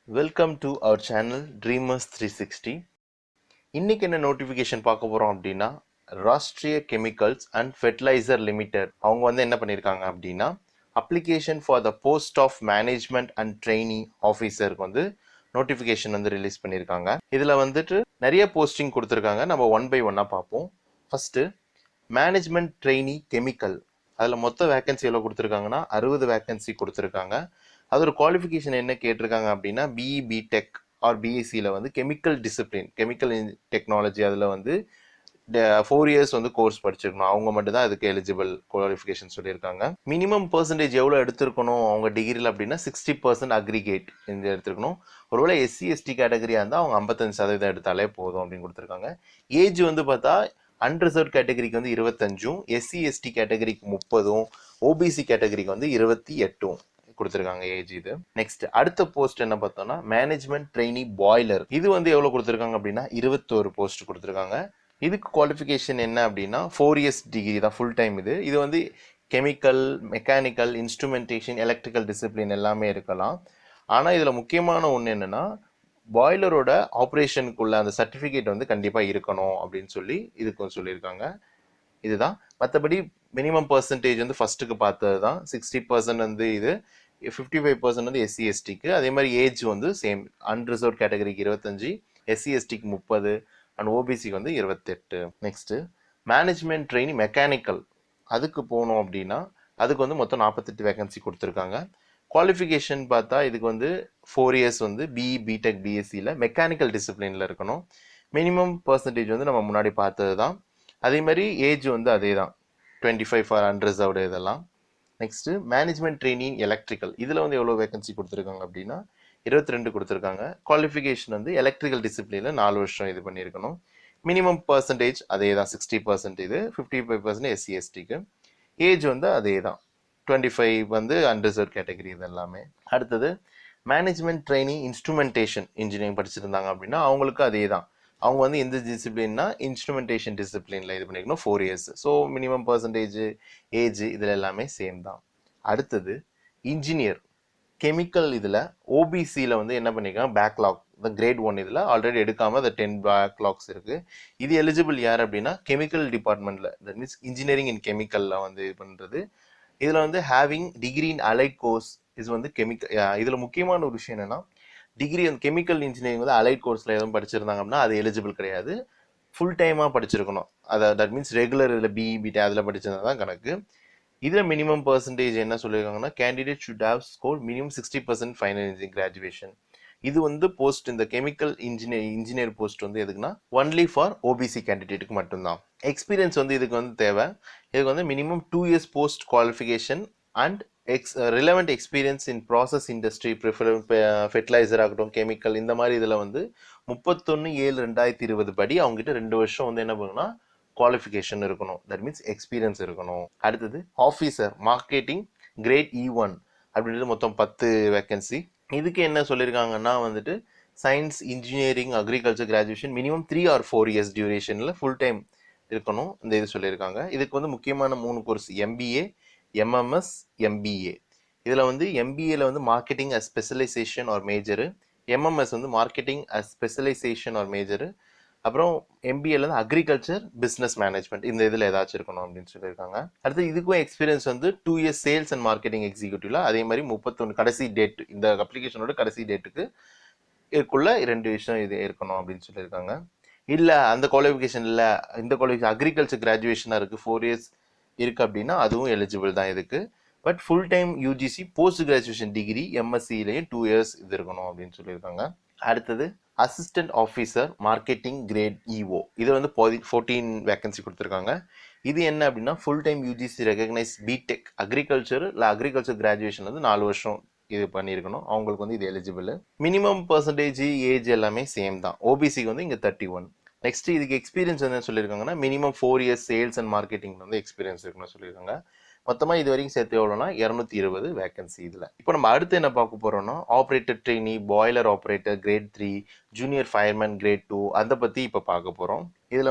Welcome to our channel Dreamers 360. இன்னைக்கு என்ன notification பார்க்க போகிறோம் அப்படின்னா Rashtriya Chemicals and Fertiliser Limited அவங்க என்ன பண்ணியிருக்காங்க அப்படின்னா application for the post of management and trainee ஆஃபீஸருக்கு நோட்டிஃபிகேஷன் ரிலீஸ் பண்ணியிருக்காங்க. இதில் நிறைய போஸ்டிங் கொடுத்துருக்காங்க. நம்ம ஒன் பை ஒன்னாக பார்ப்போம். ஃபஸ்ட்டு மேனேஜ்மெண்ட் ட்ரெயினி கெமிக்கல், அதில் மொத்த வேக்கன்சி எவ்வளோ கொடுத்துருக்காங்கன்னா 60 வேக்கன்சி கொடுத்துருக்காங்க. அது ஒரு குவாலிஃபிகேஷன் என்ன கேட்டிருக்காங்க அப்படின்னா பிஇ பிடெக் ஆர் பிஎஸ்சியில் கெமிக்கல் டிசிப்ளின், கெமிக்கல் டெக்னாலஜி அதில் 4 இயர்ஸ் கோர்ஸ் படிச்சிருக்கணும். அவங்க மட்டும் தான் அதுக்கு எலிஜிபிள் குவாலிஃபிகேஷன் சொல்லியிருக்காங்க. மினிமம் பர்சன்டேஜ் எவ்வளோ எடுத்திருக்கணும் அவங்க டிகிரியில் அப்படின்னா 60% அக்ரிகேட் எடுத்துருக்கணும். ஒருவேளை எஸ்சி எஸ்டி கேட்டகரியாக இருந்தால் அவங்க 55% எடுத்தாலே போதும் அப்படின்னு கொடுத்துருக்காங்க. ஏஜ் பார்த்தா அன்ரிசர்வ் கேட்டகரிக்கு 25, எஸ்சி எஸ்டி கேட்டகரிக்கு 30, ஓபிசி கேட்டகரிக்கு 28 கொடுத்துருக்காங்க ஏஜ். இது நெக்ஸ்ட் அடுத்த போஸ்ட் என்ன பார்த்தோம்னா மேனேஜ்மெண்ட் ட்ரெயினி பாய்லர். இது எவ்வளோ கொடுத்துருக்காங்க அப்படின்னா 21 போஸ்ட் கொடுத்துருக்காங்க. இதுக்கு குவாலிஃபிகேஷன் என்ன அப்படின்னா 4 இயர்ஸ் டிகிரி தான், ஃபுல் டைம். இது chemical, mechanical, instrumentation, electrical discipline எல்லாமே இருக்கலாம். ஆனால் இதில் முக்கியமான ஒன்று என்னென்னா பாய்லரோட ஆப்ரேஷனுக்குள்ள அந்த சர்டிஃபிகேட் கண்டிப்பாக இருக்கணும் அப்படின்னு சொல்லி இதுக்கும் சொல்லியிருக்காங்க. இதுதான். மற்றபடி மினிமம் பர்சன்டேஜ் ஃபர்ஸ்ட்டுக்கு பார்த்தது தான் 60% இது, 55% எஸ்சி எஸ்டிக்கு. அதே மாதிரி ஏஜ் சேம், அன்ரிசர்வ் கேட்டகரிக்கு 25, எஸ்சி எஸ்டிக்கு 30 அண்ட் ஓபிசிக்கு 28. நெக்ஸ்ட்டு மேனேஜ்மெண்ட் ட்ரெயினி மெக்கானிக்கல், அதுக்கு போகணும் அப்படின்னா அதுக்கு மொத்தம் 48 வேகன்சி கொடுத்துருக்காங்க. குவாலிஃபிகேஷன் பார்த்தா இதுக்கு 4 இயர்ஸ் பிஇ பிடெக் பிஎஸ்சியில் மெக்கானிக்கல் டிசிப்ளினில் இருக்கணும். மினிமம் பர்சன்டேஜ் நம்ம முன்னாடி பார்த்தது தான். அதே மாதிரி ஏஜ் அதே தான், 25 ஃபார் அன்ரிசர்வ்டு இதெல்லாம். நெக்ஸ்ட்டு மேனேஜ்மெண்ட் ட்ரெயினிங் எலக்ட்ரிக்கல், இதில் எவ்வளோ வேகன்சி கொடுத்துருக்காங்க அப்படின்னா 22 கொடுத்துருக்காங்க. குவாலிஃபிகேஷன் எலக்ட்ரிக்கல் டிசிப்ளினில் 4 வருஷம் இது பண்ணியிருக்கணும். மினிமம் பர்சன்டேஜ் அதே தான் 60%, இது 55% எஸ்சி எஸ்டிக்கு. ஏஜ் அதே தான் 25 அன்ரிசர்வ் கேட்டகரி இது எல்லாமே. அடுத்தது மேனேஜ்மெண்ட் ட்ரெயினிங் இன்ஸ்ட்ருமெண்டேஷன் இன்ஜினியரிங் படிச்சிருந்தாங்க அப்படின்னா அவங்களுக்கு அதே தான். அவங்க எந்த டிசிப்ளின்னா இன்ஸ்ட்ருமெண்டேஷன் டிசிப்ளினில் இது பண்ணிக்கணும் 4 years. So minimum percentage, age இதில் எல்லாமே சேம் தான். அடுத்தது இன்ஜினியர் கெமிக்கல், இதில் ஓபிசியில் என்ன பண்ணிக்கலாம் பேக்லாக், இந்த கிரேட் 1 இதில் ஆல்ரெடி எடுக்காமல் அந்த 10 பேக்லாக்ஸ் இருக்குது. இது எலிஜிபிள் யார் அப்படின்னா கெமிக்கல் டிபார்ட்மெண்ட்டில், தட் மீன்ஸ் இன்ஜினியரிங் இன் கெமிக்கலில் இது பண்ணுறது. இதில் having degree in allied course இது கெமிக்கல். இதில் முக்கியமான ஒரு விஷயம் என்னென்னா டிகிரி கெமிக்கல் இன்ஜினியரிங் அலைட் கோர்ஸில் எதுவும் படிச்சிருந்தாங்க அப்படின்னா அது எலிஜிபிள் கிடையாது. ஃபுல் டைமாக படிச்சிருக்கணும். அதை தட் மீன்ஸ் ரெகுலர் இதில் பிஇ பிடெக் அதில் படிச்சிருந்தா தான் கணக்கு. இதில் மினிமம் பர்சன்டேஜ் என்ன சொல்லியிருக்காங்கன்னா candidate should have score minimum 60% final engineering graduation. இது போஸ்ட் இந்த கெமிக்கல் இன்ஜினியர் போஸ்ட் எதுக்குன்னா ஒன்லி ஃபார் ஓபிசி கேண்டிடேட்டுக்கு மட்டும்தான். எக்ஸ்பீரியன்ஸ் இதுக்கு தேவை. இதுக்கு minimum 2 years post qualification and relevant experience in process industry, fertiliser ஆகட்டும், கெமிக்கல், இந்த மாதிரி இதில் 31/7/2020 படி அவங்ககிட்ட 2 வருஷம் என்ன பண்ணுன்னா குவாலிஃபிகேஷன் இருக்கணும். தட் மீன்ஸ் எக்ஸ்பீரியன்ஸ் இருக்கணும். அடுத்தது ஆஃபீஸர் மார்க்கெட்டிங் கிரேட் E1 அப்படின்றது மொத்தம் 10 வேக்கன்சி. இதுக்கு என்ன சொல்லியிருக்காங்கன்னா science, engineering, agriculture graduation minimum 3 or 4 years டியூரேஷனில் ஃபுல் டைம் இருக்கணும். இந்த இது சொல்லியிருக்காங்க. இதுக்கு முக்கியமான 3 கோர்ஸ் எம்பிஏ, எம்எம்எஸ், எம்பிஏ. இதில் எம்பிஏல marketing as specialisation or major, MMS marketing as specialisation or major, அப்புறம் எம்பிஏல அக்ரிகல்ச்சர் பிஸ்னஸ் மேனேஜ்மெண்ட், இந்த இதில் ஏதாச்சும் இருக்கணும் அப்படின்னு சொல்லியிருக்காங்க. அடுத்து இதுக்கும் experience 2 years sales and marketing எக்ஸிக்யூட்டிவ்ல, அதே மாதிரி 31 கடைசி டேட், இந்த அப்ளிகேஷனோட கடைசி டேட்டுக்கு இதுக்குள்ள 2 விஷயம் இது இருக்கணும் அப்படின்னு சொல்லியிருக்காங்க. இல்லை அந்த குவாலிஃபிகேஷன் இல்லை, இந்த குவாலிஃபிகேஷன் அக்ரிகல்ச்சர் கிராஜுவேஷனாக இருக்குது 4 இயர்ஸ் இருக்குது அப்படின்னா அதுவும் எலிஜிபிள் தான் இதுக்கு. But full time UGC post graduation degree எம்எஸ்சிலையும் 2 இயர்ஸ் இது இருக்கணும் அப்படின்னு சொல்லியிருக்காங்க. அடுத்தது assistant officer marketing grade EO, இது 14 வேக்கன்சி கொடுத்துருக்காங்க. இது என்ன அப்படின்னா full time UGC recognise BTech agriculture இல்லை அக்ரிகல்ச்சர் கிராஜுவேஷன் 4 வருஷம் இது பண்ணியிருக்கணும். அவங்களுக்கு இது எலிஜிபிள். மினிமம் பர்சன்டேஜ், ஏஜ் எல்லாமே சேம் தான். ஓபிசிக்கு இங்கே 31. நெக்ஸ்ட் இதுக்கு எக்ஸ்பீரியன்ஸ் என்ன சொல்லியிருக்காங்கன்னா minimum 4 years sales and marketing experience இருக்குன்னு சொல்லியிருக்காங்க. மொத்தமாக இது வரைக்கும் சேர்த்து எவ்வளோனா 220 வேகன்சி இதில். இப்போ நம்ம அடுத்து என்ன பார்க்க போகிறோம்னா operator trainee, boiler operator grade 3, junior fireman grade 2, அதை பற்றி இப்போ பார்க்க போகிறோம். இதில்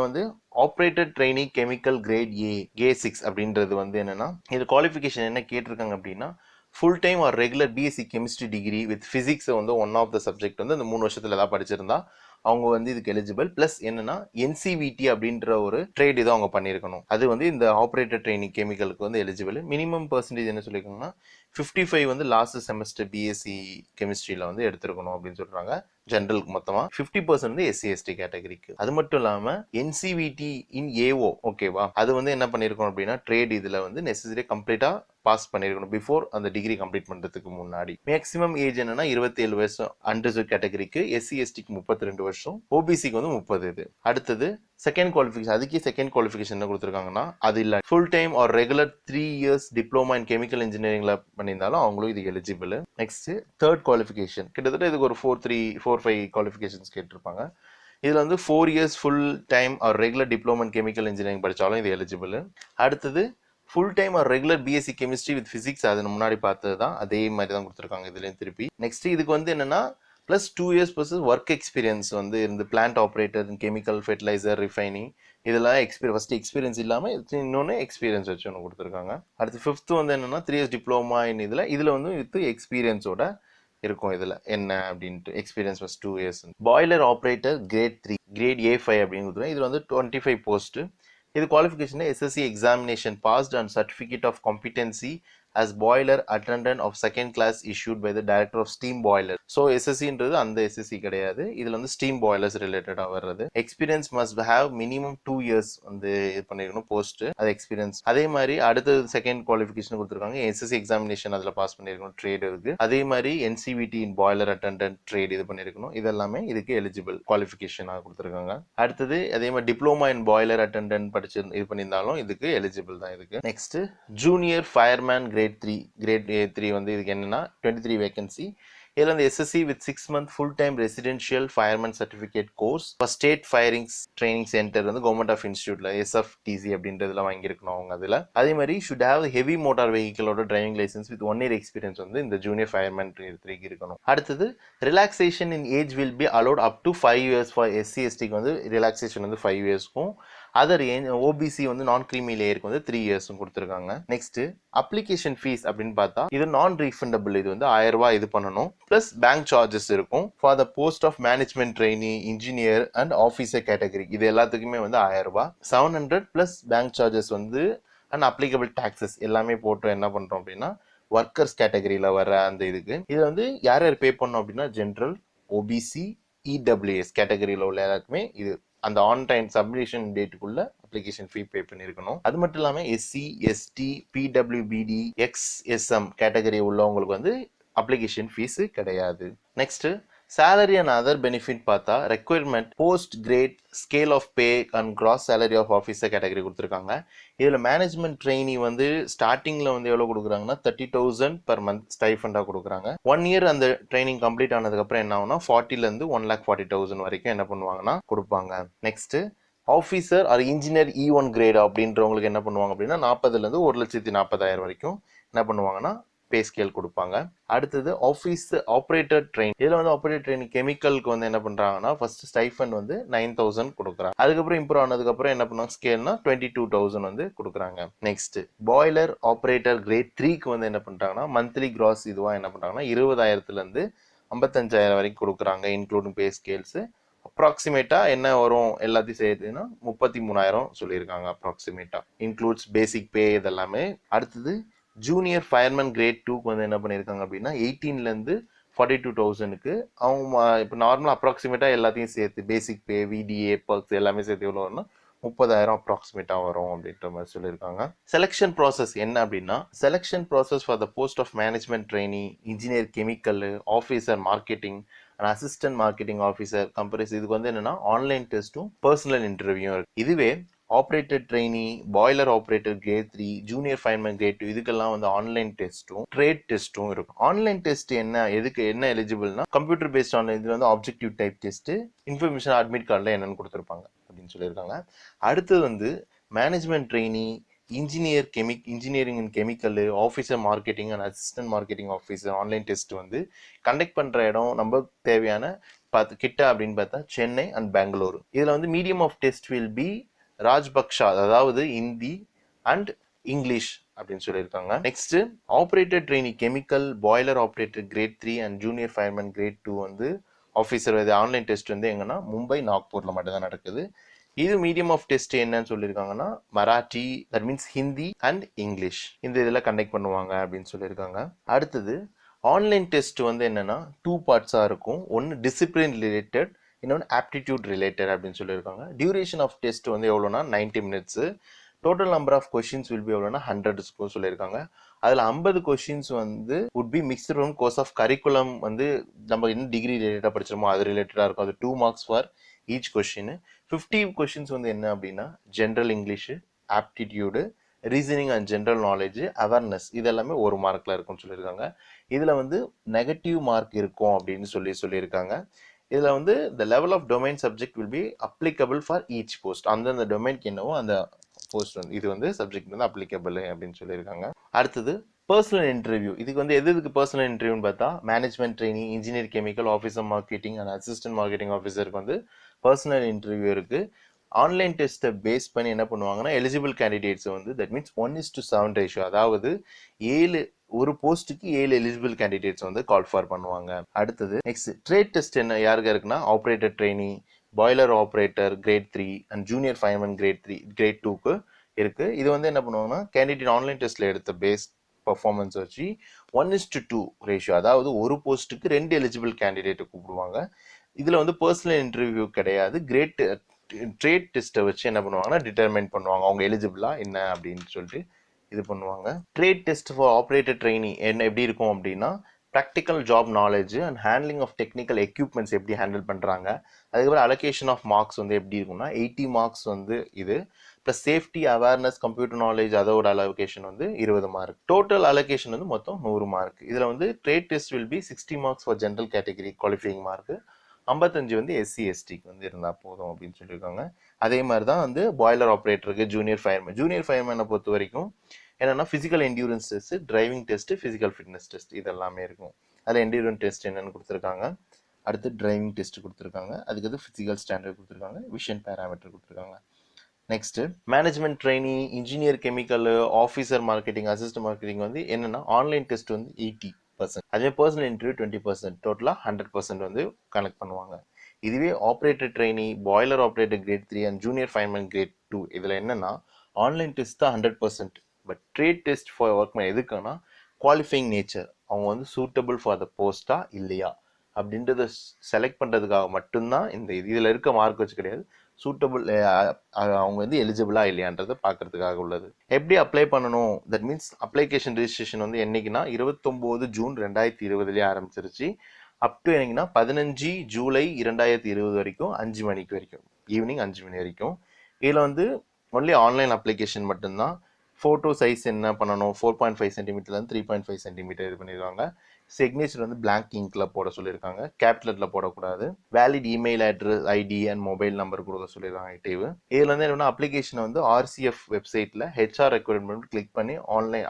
operator trainee chemical great A6 அப்படின்றது என்னென்னா இது குவாலிஃபிகேஷன் என்ன கேட்டிருக்காங்க அப்படின்னா full time or regular BSc chemistry degree with ஃபிசிக்ஸை வந்து ஒன் ஆஃப் த சப்ஜெக்ட் வந்து அந்த 3 வருஷத்தில் ஏதாவது படிச்சிருந்தா அவங்க வந்து இதுக்கு எலிஜிபிள். ப்ளஸ் என்னன்னா என்சிவிடி அப்படின்ற ஒரு ட்ரேட் இதை அவங்க பண்ணியிருக்கணும். அது வந்து இந்த ஆப்ரேட்டர் ட்ரைனிங் கெமிக்கலுக்கு வந்து எலிஜிபிள். மினிமம் பர்சன்டேஜ் என்ன சொல்லியிருக்காங்கன்னா 55 வந்து லாஸ்ட் செமஸ்டர் பிஎஸ்சி கெமிஸ்ட்ரியில் வந்து எடுத்திருக்கணும் அப்படின்னு சொல்கிறாங்க. ஜென்ரலுக்கு மொத்தமாக 50% வந்து எஸ்சி எஸ்டி கேட்டகரிக்கு. அது மட்டும் இல்லாமல் என்சிவிடி இன் ஏஓ ஓகேவா, அது வந்து என்ன பண்ணியிருக்கணும் அப்படின்னா ட்ரேட் இதில் வந்து நெசசரி கம்ப்ளீட்டாக பாஸ் பண்ணியிருக்கணும் பிஃபோர் அந்த டிகிரி கம்ப்ளீட் பண்ணுறதுக்கு முன்னாடி. மேக்ஸிமம் ஏஜ் என்னன்னா 27 வருஷம் அன்ரிசர்வ் கேட்டகரிக்கு, எஸ்சி எஸ்டிக்கு 32 வருஷம், ஓபிசிக்கு வந்து 30. இது அடுத்தது செகண்ட் குவாலிஃபிகேஷன். அதுக்கே செகண்ட் குவாலிஃபிகேஷன் என்ன கொடுத்துருக்காங்கன்னா அது இல்லை full time or regular 3 years diploma in chemical இன்ஜினியரிங்ல பண்ணியிருந்தாலும் அவங்களும் இது எலிஜிபிள். Next third qualification. கிட்டத்தட்ட இதுக்கு ஒரு 4-5 குவாலிஃபிகேஷன்ஸ் கேட்டிருப்பாங்க. இதில் வந்து 4 years full time or regular diploma in chemical engineering படித்தாலும் இது எலிஜிபிள். அடுத்தது full time or regular BSc chemistry with physics, அது முன்னாடி பார்த்தது தான், அதே மாதிரி தான் கொடுத்துருக்காங்க இதுலேயும் திருப்பி. நெக்ஸ்ட் இதுக்கு வந்து என்னன்னா plus 2 years plus work experience வந்து இருந்து plant operator chemical fertiliser refining இதெல்லாம் ஃபர்ஸ்ட் எக்ஸ்பீரியன்ஸ் இல்லாமல் இன்னொன்று எக்ஸ்பீரியன்ஸ் வச்சு ஒன்று கொடுத்துருக்காங்க. அடுத்து ஃபிஃப்த்து வந்து என்னன்னா 3 இயர்ஸ் டிப்ளமா இன் இதில் வந்து வித் எக்ஸ்பீரியன்ஸோட இருக்கும். இதில் என்ன அப்படின்ட்டு experience first 2 years. Boiler operator grade 3 grade A5 அப்படின்னு கொடுத்துருக்காங்க. இதில் வந்து 25 போஸ்ட்டு. இது qualification SSC examination passed and certificate of competency as boiler attendant of second class issued by the director of steam boiler. So எஸ்எஸ்சின்றது அந்த SSC கிடையாது, இதில் வந்து ஸ்டீம் பாய்லர்ஸ் ரிலேட்டடாக வர்றது. Experience must have minimum 2 years வந்து இது பண்ணிருக்கணும் போஸ்ட், அது எக்ஸ்பீரியன்ஸ். அதே மாதிரி அடுத்தது செகண்ட் குவாலிஃபிகேஷன் கொடுத்துருக்காங்க எஸ்எஸ்சி எக்ஸாமினேஷன் அதில் பாஸ் பண்ணியிருக்கணும், ட்ரேட் இருக்கு. அதே மாதிரி NCVT in boiler attendant trade இது பண்ணியிருக்கணும். இதெல்லாமே இதுக்கு எலிஜிபிள் குவாலிஃபிகேஷனாக கொடுத்துருக்காங்க. அடுத்தது அதே மாதிரி டிப்ளமா இன் பாய்லர் அட்டெண்டன்ட் படிச்சு இது பண்ணியிருந்தாலும் இதுக்கு எலிஜிபிள் தான் இதுக்கு. Next junior fireman great A3 வந்து இதுக்கு என்னன்னா 23 வேகன்சி. இதில் வந்து SSC with 6 month full time residential fireman certificate course for state firing training centre வந்து கவர்மெண்ட் ஆஃப் இன்ஸ்டியூட்ல SFTC அப்படின்றதுல வாங்கியிருக்கணும் அவங்க. அதில் அதே மாதிரி ஷுட் ஹேவ் ஹெவி மோட்டார் வெஹிக்கிளோட driving licence with 1 year experience வந்து இந்த ஜூனியர் ஃபயர்மேன் 3 இருக்கணும். அடுத்தது relaxation in age will be allot up to 5 years for SC எஸ்டிக்கு வந்து ரிலாக்ஸேஷன் வந்து 5 yearsக்கும், அதர் ஓபிசி வந்து நான் கிரீமி லேயருக்கு வந்து 3 years கொடுத்துருக்காங்க. நெக்ஸ்ட் அப்ளிகேஷன் ஃபீஸ் அப்படின்னு பார்த்தா இது நான் ரீஃபண்டபிள். இது வந்து 1000 ரூபாய் இது பண்ணணும், பிளஸ் பேங்க் சார்ஜஸ் இருக்கும் for the post of management trainee engineer and officer category. இது எல்லாத்துக்குமே வந்து 1000 ரூபாய். 700 பிளஸ் பேங்க் சார்ஜஸ் வந்து அண்ட் அப்ளிகபிள் டாக்ஸஸ் எல்லாமே போட்டு என்ன பண்றோம் அப்படின்னா ஒர்க்கர்ஸ் கேட்டகரியில வர அந்த இதுக்கு இது வந்து யார் யார் பே பண்ணோம் அப்படின்னா ஜென்ரல், ஓபிசி, இடபிள்யூஎஸ் கேட்டகரியில் உள்ள எல்லாருக்குமே இது அந்த ஆன் டைம் சப்மிஷன் டேட்டுக்குள்ள அப்ளிகேஷன் ஃபீ பே பண்ணியிருக்கணும். அது மட்டும் இல்லாமல் எஸ்சி, எஸ்டி, பிடபிள்யூபிடி, XSM கேட்டகரி உள்ளவங்களுக்கு வந்து அப்ளிகேஷன் ஃபீஸ் கிடையாது. Next salary and other benefit பார்த்தா requirement post grade scale of pay and gross salary of officer category கொடுத்துருக்காங்க. இதில் மேனேஜ்மெண்ட் ட்ரெயினி வந்து ஸ்டார்டிங்கில் வந்து எவ்வளோ கொடுக்குறாங்கன்னா 30,000 per month ஸ்டைஃபண்டாக கொடுக்குறாங்க. 1 year அந்த ட்ரைனிங் கம்ப்ளீட் ஆனதுக்கப்புறம் என்ன ஆகும்னா 40,000 1,40,000 வரைக்கும் என்ன பண்ணுவாங்கன்னா கொடுப்பாங்க. Next officer or engineer E1 grade அப்படின்றவங்களுக்கு என்ன பண்ணுவாங்க அப்படின்னா 40,000 1,40,000 வரைக்கும் என்ன பண்ணுவாங்கன்னா பே ஸ்கேல் கொடுப்பாங்க. அடுத்தது ஆஃபீஸ் ஆப்ரேட்டர் ட்ரெயின். இதில் வந்து ஆப்ரேட்டர் ட்ரெயின் கெமிக்கலுக்கு வந்து என்ன பண்ணுறாங்கன்னா ஃபர்ஸ்ட் ஸ்டைஃபன் வந்து 9,000 கொடுக்குறாங்க. அதுக்கப்புறம் இம்ப்ரூவ் ஆனதுக்கப்புறம் என்ன பண்ணுவாங்க ஸ்கேல்னா 22,000 வந்து கொடுக்குறாங்க. நெக்ஸ்ட் பாய்லர் ஆப்ரேட்டர் கிரேட் 3க்கு வந்து என்ன பண்ணுறாங்கன்னா மந்த்லி கிராஸ் இதுவாக என்ன பண்ணுறாங்கன்னா 20,000 55,000 வரைக்கும் கொடுக்குறாங்க இன்க்ளூடிங் பே ஸ்கேல்ஸ். அப்ராக்சிமேட்டா என்ன வரும் எல்லாத்தையும் சேர்த்துன்னா 33,000 சொல்லியிருக்காங்க அப்ராக்சிமேட்டா, இன்க்ளூட்ஸ் பேசிக் பே இதெல்லாமே. அடுத்தது ஜூனியர் ஃபயர்மேன் கிரேட் 2க்கு வந்து என்ன பண்ணியிருக்காங்க அப்படின்னா 18,000 42,000க்கு அவங்க இப்போ நார்மலாக அப்ராக்சிமேட்டாக எல்லாத்தையும் சேர்த்து பேசிக் பே, விடிஏ, பர்க்ஸ் எல்லாமே சேர்த்து எவ்வளோ வரும்னா 30,000 அப்ராக்சிமேட்டாக வரும் அப்படின்ற மாதிரி சொல்லியிருக்காங்க. செலெக்ஷன் ப்ராசஸ் என்ன அப்படின்னா selection process for the post of management trainee, engineer chemical, officer marketing and assistant marketing officer companies இதுக்கு வந்து என்னன்னா ஆன்லைன் டெஸ்ட்டும் பர்சனல் இன்டர்வியூவும் இருக்கு. இதுவே operator trainee, boiler operator grade 3, junior fireman grade 2 இதுக்கெல்லாம் வந்து ஆன்லைன் டெஸ்ட்டும் ட்ரேட் டெஸ்ட்டும் இருக்கும். ஆன்லைன் டெஸ்ட் எதுக்கு என்ன எலிஜிபிள்னா கம்ப்யூட்டர் பேஸ்ட் ஆன்லைன். இதுல வந்து objective type test, information admit கார்டில் என்னன்னு கொடுத்துருப்பாங்க அப்படின்னு சொல்லியிருக்காங்க. அடுத்தது வந்து management trainee, engineering and chemical, officer marketing and assistant marketing officer online test வந்து கண்டக்ட் பண்ற இடம் நம்ம தேவையான கிட்ட அப்படின்னு பார்த்தா சென்னை அண்ட் பெங்களூரு. இதுல வந்து medium of test will be ராஜ்பக்ஷா, அதாவது இந்தி அண்ட் இங்கிலீஷ் அப்படின்னு சொல்லியிருக்காங்க. Next operator trainee chemical boiler operator grade 3 and junior fireman grade 2 வந்து ஆஃபீஸர் ஆன்லைன் டெஸ்ட் வந்து எங்கன்னா மும்பை நாக்பூரில் மட்டும்தான் நடக்குது. இது மீடியம் ஆஃப் டெஸ்ட் என்னன்னு சொல்லியிருக்காங்கன்னா Marathi, that means Hindi and English, இந்த இதில் கண்டக்ட் பண்ணுவாங்க அப்படின்னு சொல்லியிருக்காங்க. அடுத்தது ஆன்லைன் டெஸ்ட் வந்து என்னன்னா 2 பார்ட்ஸாக இருக்கும். ஒன்று டிசிப்ளின் ரிலேட்டட், இன்னொன்று ஆப்டிடியூட் ரிலேட்டட் அப்படின்னு சொல்லியிருக்காங்க. டியூரேஷன் ஆஃப் டெஸ்ட் வந்து எவ்வளோனா 90 minutes. Total number of questions will be எவ்வளோனா 100 சொல்லியிருக்காங்க. அதில் 50 கொஷின்ஸ் வந்து would be mixed from course of curriculum, வந்து நம்ம என்ன டிகிரி ரிலேட்டடாக படிச்சிருமோ அது ரிலேட்டடாக இருக்கும். அது 2 marks for each question. 50 questions வந்து என்ன அப்படின்னா general English, aptitude, reasoning and general knowledge, awareness, இது எல்லாமே 1 மார்க்கில் இருக்கும்னு சொல்லியிருக்காங்க. இதில் வந்து நெகட்டிவ் மார்க் இருக்கும் அப்படின்னு சொல்லியிருக்காங்க. இதில் வந்து the level of domain subject will be applicable for each post. அந்தந்த டொமைனுக்கு என்னவோ அந்த போஸ்ட் வந்து இது வந்து சப்ஜெக்ட் வந்து அப்ளிகபிள் அப்படின்னு சொல்லியிருக்காங்க. அடுத்தது பர்சனல் இன்டர்வியூ. இதுக்கு வந்து எதுக்கு பர்சனல் இன்டர்வியூன்னு பார்த்தா management training, engineer chemical, officer marketing and assistant marketing ஆஃபீஸருக்கு வந்து பர்சனல் இன்டர்வியூ இருக்கு. ஆன்லைன் டெஸ்ட்டை பேஸ் பண்ணி என்ன பண்ணுவாங்கன்னா எலிஜிபிள் கேண்டிடேட்ஸ் வந்து தட் மீன்ஸ் 1:7 ரேஷியோ, அதாவது 7 ஒரு போஸ்ட்டுக்கு 7 எலிஜிபிள் கேண்டிடேட்ஸ் வந்து கால் ஃபார் பண்ணுவாங்க. அடுத்தது நெக்ஸ்ட் ட்ரேட் டெஸ்ட் என்ன யாருக்கு இருக்குன்னா operator trainee, boiler operator grade 3 and junior fireman grade 2க்கு இருக்கு. இது வந்து என்ன பண்ணுவாங்கன்னா கேண்டிடேட் ஆன்லைன் டெஸ்ட்ல எடுத்த பேஸ் பர்ஃபார்மன்ஸ் வச்சு 1:2 ரேஷியோ, அதாவது ஒரு போஸ்ட்டுக்கு 2 எலிஜிபிள் கேண்டிடேட் கூப்பிடுவாங்க. இதுல வந்து பர்சனல் இன்டர்வியூ கிடையாது. ட்ரேட் டெஸ்ட்டை வச்சு என்ன பண்ணுவாங்கன்னா டிட்டர்மைன் பண்ணுவாங்க அவங்க எலிஜிபிளா என்ன அப்படின்னு சொல்லிட்டு இது பண்ணுவாங்க. Trade test for operator trainee என்ன எப்படி இருக்கும் அப்படின்னா practical job knowledge and handling of technical equipments எப்படி ஹேண்டில் பண்ணுறாங்க. அதுக்கப்புறம் அலோகேஷன் ஆஃப் மார்க்ஸ் வந்து எப்படி இருக்கும்னா 80 மார்க்ஸ் வந்து இது, plus safety, awareness, computer knowledge அதோட அலோகேஷன் வந்து 20 மார்க். டோட்டல் அலோகேஷன் வந்து மொத்தம் 100 மார்க். இதில் வந்து trade test will be 60 marks for general category qualifying mark, 55 வந்து எஸ்சி எஸ்டிக்கு வந்து இருந்தால் போதும் அப்படின்னு சொல்லியிருக்காங்க. அதே மாதிரி தான் வந்து பாய்லர் ஆப்ரேட்டருக்கு ஜூனியர் ஃபயர்மேனை பொறுத்த வரைக்கும் என்னன்னா physical endurance test, driving test, physical fitness test இது எல்லாமே இருக்கும். அதில் என்டியூரன்ஸ் டெஸ்ட் என்னன்னு கொடுத்துருக்காங்க, அடுத்து டிரைவிங் டெஸ்ட் கொடுத்துருக்காங்க, அதுக்கு ஃபிசிக்கல் ஸ்டாண்டர்ட் கொடுத்துருக்காங்க, விஷன் பேராமீட்டர் கொடுத்துருக்காங்க. Next management trainee, engineer chemical, officer marketing, assistant marketing வந்து என்னன்னா ஆன்லைன் டெஸ்ட் வந்து 80%, அதே பர்சனல் இன்டர்வியூ 20%, டோட்டலாக 100% வந்து கனெக்ட் பண்ணுவாங்க. இதுவே operator trainee, boiler operator grade 3 and junior fireman grade 2 இதில் என்னன்னா ஆன்லைன் டெஸ்ட் தான் 100%, but trade test for workman எதுக்குன்னா குவாலிஃபைங் நேச்சர், அவங்க வந்து சூட்டபிள் ஃபார் த போஸ்டா இல்லையா அப்படின்றத செலக்ட் பண்ணுறதுக்காக மட்டும்தான் இந்த இதில் இருக்க மார்க் வச்சு கிடையாது, சூட்டபிள் அவங்க வந்து எலிஜிபிளா இல்லையான்றதை பார்க்கறதுக்காக உள்ளது. எப்படி அப்ளை பண்ணணும், தட் மீன்ஸ் அப்ளிகேஷன் ரெஜிஸ்ட்ரேஷன் வந்து என்னைக்குன்னா 29 ஜூன் 2020 ஆரம்பிச்சிருச்சு. அப் டு என்னைக்குன்னா 15 ஜூலை 2020 வரைக்கும் 5 மணிக்கு வரைக்கும், ஈவினிங் 5 மணி வரைக்கும். இதில் வந்து ஒன்லி ஆன்லைன் அப்ளிகேஷன் மட்டும்தான். ஃபோட்டோ சைஸ் என்ன பண்ணணும், 4.5 சென்டிமீட்டர்லேருந்து 3.5 சென்டிமீட்டர் இது பண்ணியிருக்காங்க. சிக்னேச்சர் வந்து பிளாங்க் இங்கில் போட சொல்லியிருக்காங்க, கேப்லெட்டில் போடக்கூடாது. Valid email address, ID and mobile number கொடுக்க சொல்லியிருக்காங்க ஆக்டிவ். இதில் வந்து என்ன அப்ளிகேஷன் வந்து ஆர்சிஎஃப் வெப்சைட்டில் ஹெச்ஆர் ரெக்ரூட்மெண்ட் கிளிக் பண்ணி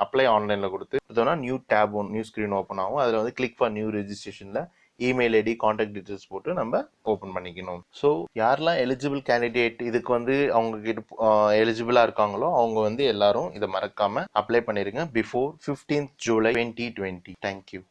அப்ளை ஆன்லைனில் கொடுத்து new tab new screen open ஆகும். அதில் வந்து கிளிக் ஃபார் நியூ ரெஜிஸ்ட்ரேஷனில் இமெயில் ஐடி, கான்டாக்ட் டீட்டெயில்ஸ் போட்டு நம்ம ஓப்பன் பண்ணிக்கணும். ஸோ யாரெல்லாம் எலிஜிபிள் கேண்டிடேட் இதுக்கு வந்து அவங்க கிட்ட எலிஜிபிளாக இருக்காங்களோ அவங்க வந்து எல்லாரும் இதை மறக்காம அப்ளை பண்ணிருங்க பிஃபோர் 15th July 2020. தேங்க்யூ.